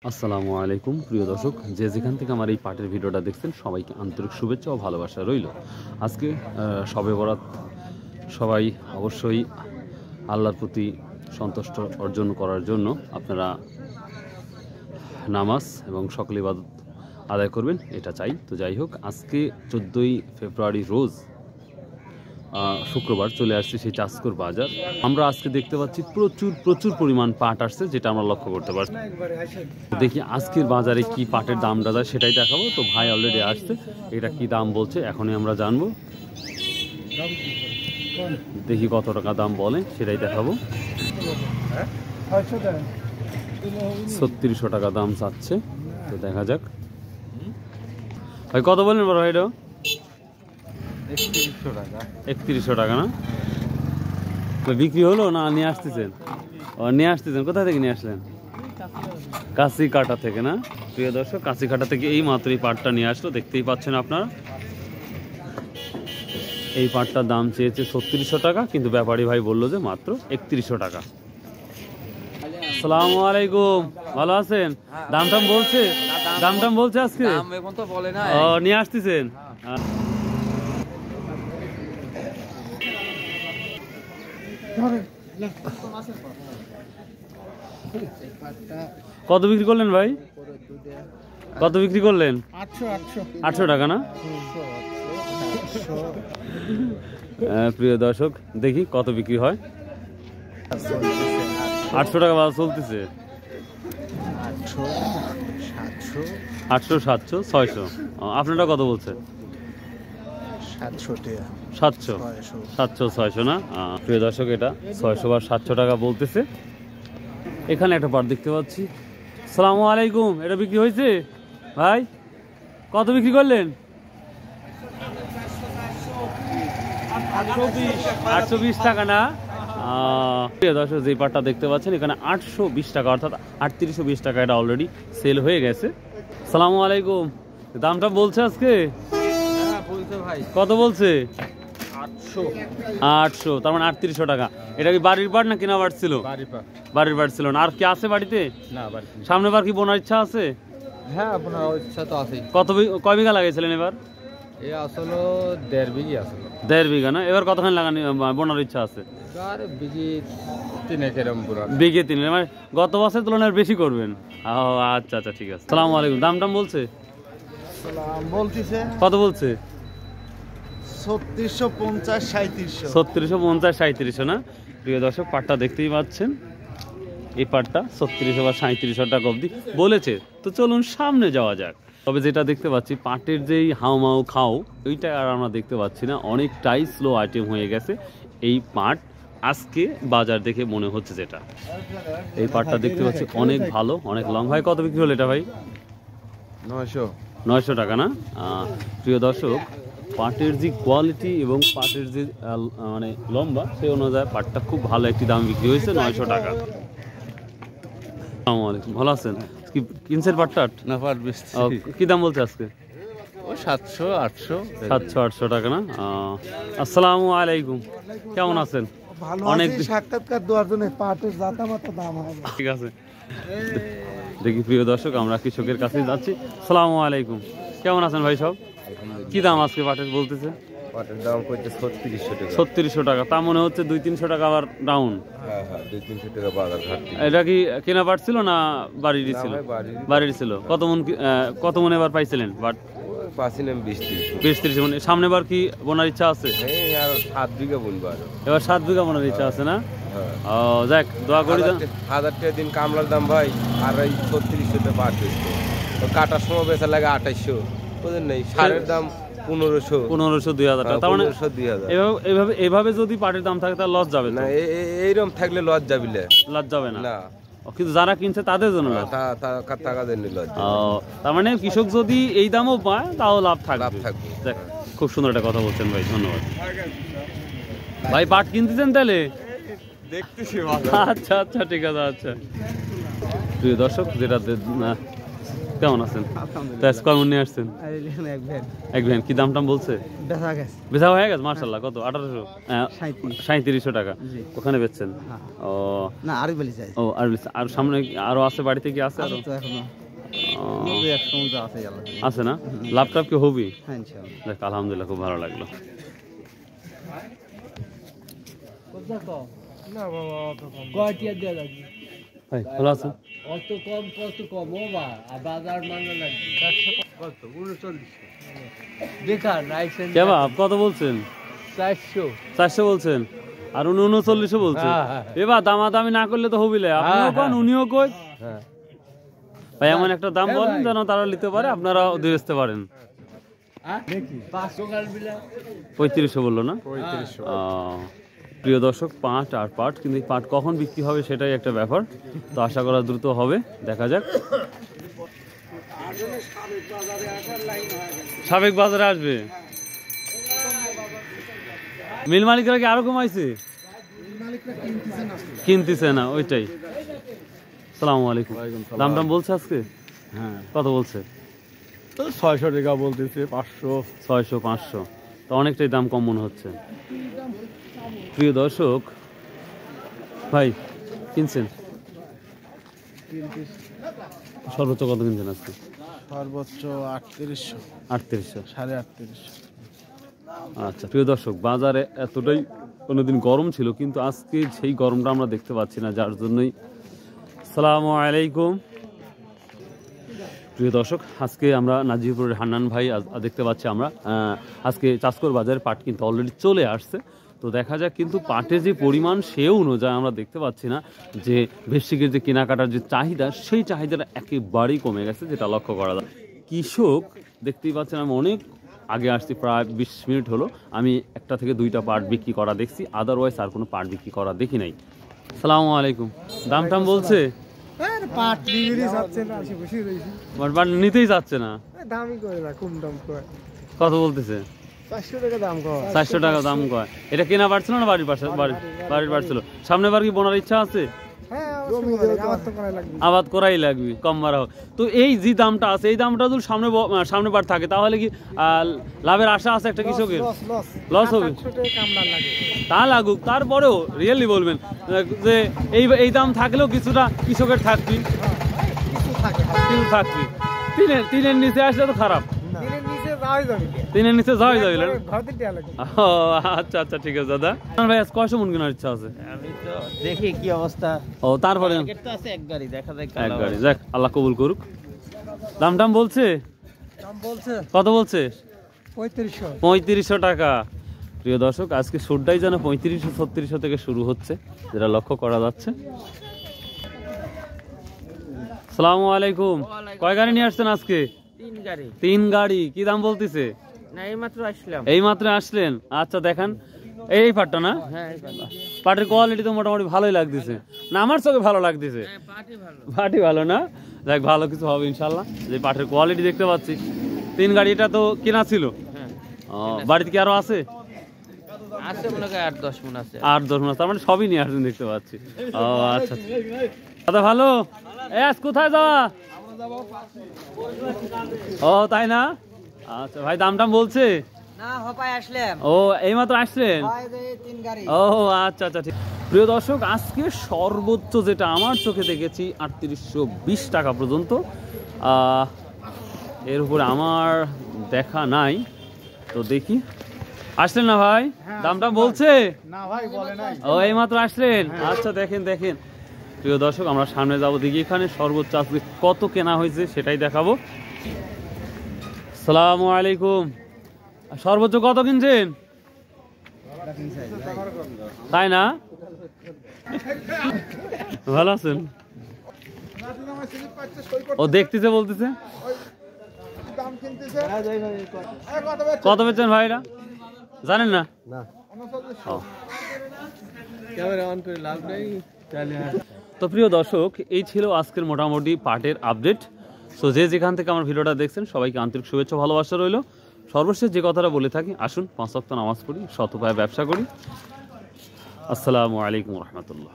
আসসালামু আলাইকুম প্রিয় দর্শক, যে যেখান থেকে আমার এই পাটের ভিডিওটা দেখছেন সবাইকে আন্তরিক শুভেচ্ছা ও ভালোবাসা রইল। আজকে শবে বরাত, সবাই অবশ্যই আল্লাহর প্রতি সন্তুষ্ট অর্জন করার জন্য আপনারা নামাজ এবং সকল ইবাদত আদায় করবেন, এটা চাই। তো যাই হোক, আজকে 14ই ফেব্রুয়ারি রোজ শুক্রবার চলে আসছে সেই চাষকর বাজার। আমরা আজকে দেখতে পাচ্ছি প্রচুর পরিমাণ পাট আসছে, যেটা আমরা লক্ষ্য করতে পারছি। দেখি আজকের বাজারে কি পাটের দামটা যায় সেটাই দেখাবো। তো ভাই অলরেডি আসছে, এটা কি দাম বলছে এখনই আমরা জানবো। দেখি কত টাকা দাম বলে সেটাই দেখাবো। 3600 টাকা দাম চাচ্ছে, তো দেখা যাক। ভাই কত বলেন বড় ভাই? এটা 3100 টাকা না? বিক্রি হলো না নিয়ে আসতেছেন? নিয়ে আসতেছেন, কোথা থেকে নিয়ে আসলেন? কাঁচিকাটা থেকে না? প্রিয় দর্শক, কাঁচিকাটা থেকে এই মাত্র এই পাটটা নিয়ে আসলো, দেখতেই পাচ্ছেন আপনারা। এই পাটটার দাম চেয়েছে 3600 টাকা, কিন্তু ব্যাপারী ভাই বললো যে মাত্র 3100 টাকা। আসসালামু আলাইকুম, ভালো আছেন? দাম বলছে? দাম বলছে আজকে? নিয়ে আসতেছেন? কত বিক্রি করলেন ভাই? কত বিক্রি করলেন? 800 টাকা না? প্রিয় দর্শক, দেখি কত বিক্রি হয়। 800 টাকা বাজার চলতেছে। 800, 700, 600। আপনারা কত বলছে? 700, 600 না? প্রিয় দর্শক, এটা 600 বা 700 টাকা বলতেছে। এখানে একটা পাট দেখতে পাচ্ছি। আসসালামু আলাইকুম, এটা বিক্রি হয়েছে ভাই? কত বিক্রি করলেন? 820 টাকা না? প্রিয় দর্শক, যে পাটটা দেখতে পাচ্ছেন এখানে 820 টাকা, অর্থাৎ 3820 টাকা এটা অলরেডি সেল হয়ে গেছে। আসসালামু আলাইকুম, দামটা বলছে আজকে? কত বলছে? 800, তার মানে 3800 টাকা। এটা কি বাড়ির পাট না কেনা পাট ছিল? বাড়ির পাট ছিল না? আর কি আছে বাড়িতে? সামনে বার কি বোনার ইচ্ছা আছে? হ্যাঁ, বোনার ইচ্ছা তো আছে। কয় বিঘা লাগাইছিলেন এবার? এই আসলে 1.5 বিঘা আছে। 1.5 বিঘা না? এবার কতখানি লাগানি বোনার ইচ্ছা আছে? বিঘে 3, মানে গত বছরের তুলনায় বেশি করবেন। আচ্ছা, ঠিক আছে। আসসালামু আলাইকুম, দাম বলছে? কত বলছে? 3650, 3700। 3650, 3700 না? প্রিয় দর্শক, পাটটা দেখতেই পাচ্ছেন, এই পাটটা 3600 বা 3700 টাকা অবধি বলেছে। তো চলুন সামনে যাওয়া যাক। তবে যেটা দেখতে পাচ্ছি, পাটের যেই হাউমাউ খাও, ওইটা আর আমরা দেখতে পাচ্ছি না, অনেকটাই স্লো আইটেম হয়ে গেছে এই পাট। আজকে বাজার দেখে মনে হচ্ছে যেটা, এই পাটটা দেখতে পাচ্ছি অনেক ভালো, অনেক লং। ভাই কত বিক্রি হলো এটা ভাই? 900 টাকা না? প্রিয় দর্শক, পাটের যে কোয়ালিটি এবং পাটের যে মানে লম্বা, সেই অনুযায়ী পাটটা খুব ভালো একটি দাম বিক্রি হয়েছে, 900 টাকা। আসসালামু আলাইকুম, ভালো আছেন? কি কিনছেন পাটটা? না, পাট কি দাম বলছে আজকে? 700, 800। 700, 800 টাকা না? আসসালামু আলাইকুম, কেমন আছেন? অনেক সাক্ষাৎকার দেওয়ার জন্য পাটের জাতামাতা দাম হয়। ঠিক আছে, দেখি প্রিয় দর্শক, আমরা কৃষকের কাছে যাচ্ছি। আসসালামু আলাইকুম, কেমন আছেন ভাই? সব কি দাম আজকে পাটের বলতেছে? পাটের দাম করছে 3600 টাকা। 3600 টাকা, তা মনে হচ্ছে 200-300 টাকা আবার ডাউন। হ্যাঁ, 200-300 টাকা বাজার ঘাটতি। এটা কি কেনা পাট ছিল না বাড়িরই ছিল? বাড়ির ছিল। কত মন এবার পাইছিলেন বাট? পাচ্ছিলাম 20-30 মন। সামনে বার কি বোনার ইচ্ছা আছে? 7 বিঘা বুনবো। এবার 7 বিঘা বোনার ইচ্ছা আছে না? যাক, দোয়া করি। 1000 টাকা দিন কামলার দাম ভাই, আর এই 3600 পাট বেচতো। কাটার সময় বেচা লাগে 2800, বুঝলেন নাই? সারের দাম 1500, 2000 টাকা। তার মানে 2000। এভাবে যদি পাটের দাম থাকে তাহলে লস যাবে না? এইরকম থাকলে লস যাবে না। কিন্তু যারা কিনছে তাদের জন্য তার মানে কৃষক যদি এই দামও পায় তাও লাভ থাকবে। খুব সুন্দর একটা কথা বলছেন ভাই, ধন্যবাদ ভাই। পাট কিনতেছেন তাহলে? আচ্ছা, ঠিক আছে। আচ্ছা, প্রিয় দর্শক, যেটা কেমন আছেন? তো আজ কেমন নিয়ে আসছেন? এক ভ্যান। কি দাম টাম বলছে? বেচা হয়ে গেছে মাশাআল্লাহ। কত? 1800? 3700 টাকা। ওখানে বেচছেন? ও না আরো বলি চাই। ও আর সামনে আরো আছে, বাড়িতে কি আছে আরো? তো এখনো আছে না? লাভ টাভ কি হবি? হ্যাঁ ইনশাআল্লাহ। দেখ আলহামদুলিল্লাহ, খুব ভালো লাগলো। ভাই ভালো আছেন? কেবাব কত বলছেন? 400 বলছেন, আর উনি 39 বলছেন। এবার দামাদামি না করলে তো হবিলে, আপনিও কোন উনিও কই। ভাই এমন একটা দাম বলেন যেন তারা নিতে পারে, আপনারাও দিয়ে আসতে পারেন। 3500 বললো না? প্রিয় দর্শক, পাট আর পাট, কিন্তু এই পাট কখন বিক্রি হবে সেটাই একটা ব্যাপার। তো আশা করা দ্রুত হবে, দেখা যাক। সাবেক বাজারে আসবে। মিল মালিকরা কি আরো কমাইছে? কিনতেছে না, ওইটাই। সালামু আলাইকুম। দাম দাম বলছে আজকে? হ্যাঁ কত বলছে? 600 টাকা বলতেছে, 500 600 500, তো অনেকটাই দাম কম মনে হচ্ছে। প্রিয় দর্শক ভাই, কিনছেন? সর্বোচ্চ কত কিনছেন আজকে? সর্বোচ্চ 3800 3800। 3850। আচ্ছা প্রিয় দর্শক, বাজারে এতটাই কোনোদিন গরম ছিল, কিন্তু আজকে সেই গরমটা আমরা দেখতে পাচ্ছি না, যার জন্যই। আসসালামু আলাইকুম। প্রিয় দর্শক, আজকে আমরা নাজিরপুরের হান্নান ভাই দেখতে পাচ্ছি আমরা। আজকে চাষকর বাজারে পাট কিন্তু অলরেডি চলে আসছে। তো দেখা যাক কিন্তু পাটের যে পরিমাণ সে অনুযায়ী আমরা দেখতে পাচ্ছি না যে ভেষিকের যে কেনাকাটার যে চাহিদা, সেই চাহিদাটা একেবারেই কমে গেছে, যেটা লক্ষ্য করা যায়। কৃষক দেখতেই পাচ্ছেন, আমি অনেক আগে আসছি, প্রায় 20 মিনিট হলো, আমি একটা থেকে দুইটা পাট বিক্রি করা দেখছি, আদারওয়াইজ আর কোনো পাট বিক্রি করা দেখি নাই। আসসালামু আলাইকুম। দাম টাম বলছে? পাট নিতেই যাচ্ছে না, বসে রইছি। পাট নিতেই যাচ্ছে না, দামই করে না, কম দাম করে। কত বলতেছে? 400 টাকা দাম কয়। 400 টাকা দাম কয়। এটা কেনা পাচ্ছিল না বাড়ির পাশে? বাড়ির পাচ্ছিল। সামনে বার কি বোনার ইচ্ছা আছে? হ্যাঁ আবার তো করা লাগবে। আবাদ করাই লাগবে, কম মারা হোক। তো এই যে দামটা আছে, এই দামটা যদি সামনে বার থাকে, তাহলে কি লাভের আশা আছে একটা কৃষকের? লস হবে? তা লাগুক, তারপরেও রিয়েলি বলবেন যে এই দাম থাকলেও কিছুটা কৃষকের থাকবে, কিছু থাকবে। তিনের নিচে আসলে তো খারাপ। তিনের নিচে যাওয়াই যাবে। ও আচ্ছা আচ্ছা, ঠিক আছে দাদা। ভাই আজ কয়শো মন কেনার ইচ্ছা আছে? আমি তো দেখি কি অবস্থা। ও তারপরে এক গাড়ি দেখা যায়, এক গাড়ি, যাক আল্লাহ কবুল করুক। দাম টাম বলছে? কত বলছে? 3500 টাকা। প্রিয় দর্শক, আজকে সুরটাই যেন 3500-3600 থেকে শুরু হচ্ছে, যেটা লক্ষ্য করা যাচ্ছে। আসসালামু আলাইকুম। কয় গাড়ি নিয়ে আসছেন আজকে? 3 গাড়ি। কি দাম বলতেছে? এই মাত্র আসলেন? আচ্ছা দেখান, এই পাটটা না? পাটের কোয়ালিটি তো মোটামুটি ভালোই লাগতেছে না, আমার চোখে ভালো লাগতেছে। পাটি ভালো না? দেখ, ভালো কিছু হবে ইনশাল্লাহ। যে পাটের কোয়ালিটি দেখতে পাচ্ছি। 3 গাড়ি, এটা তো কেনা ছিল? বাড়িতে কি আরো আছে? 8-10 মণ আছে। 8-10 মণ, তার মানে সবই নিয়ে আসছেন দেখতে পাচ্ছি। ও আচ্ছা দাদা, ভালো। আজ কোথায় যাওয়া? ও তাই না? আচ্ছা ভাই, দাম টাম বলছে? ও এইমাত্র আসলেন? ও আচ্ছা আচ্ছা, ঠিক। প্রিয় দর্শক, আজকে সর্বোচ্চ যেটা আমার চোখে দেখেছি 3820 টাকা পর্যন্ত। এর উপরে আমার দেখা নাই, তো দেখি। আসলেন না ভাই? দাম টাম বলছে? ও এইমাত্র আসলেন? আচ্ছা দেখেন দেখেন। প্রিয় দর্শক, আমরা সামনে যাবো, দেখি এখানে সর্বোচ্চ আজকে কত কেনা হয়েছে সেটাই দেখাবো। আসসালামু আলাইকুম। সর্বোচ্চ কত কিনছেন? তাই না? ভালো আছেন? ও দেখতেছে, বলতেছে কত বেচছেন ভাইরা? জানেন না? তো প্রিয় দর্শক, এই ছিল আজকের মোটামুটি পাটের আপডেট। সো যে যেখান থেকে আমার ভিডিওটা দেখছেন, সবাইকে আন্তরিক শুভেচ্ছা ভালোবাসা রইল। সর্বশেষ যে কথাটা বলে থাকি, আসুন 5 ওয়াক্ত নামাজ পড়ি, সৎ উপায়ে ব্যবসা করি। আসসালামু আলাইকুম রহমতুল্লাহ।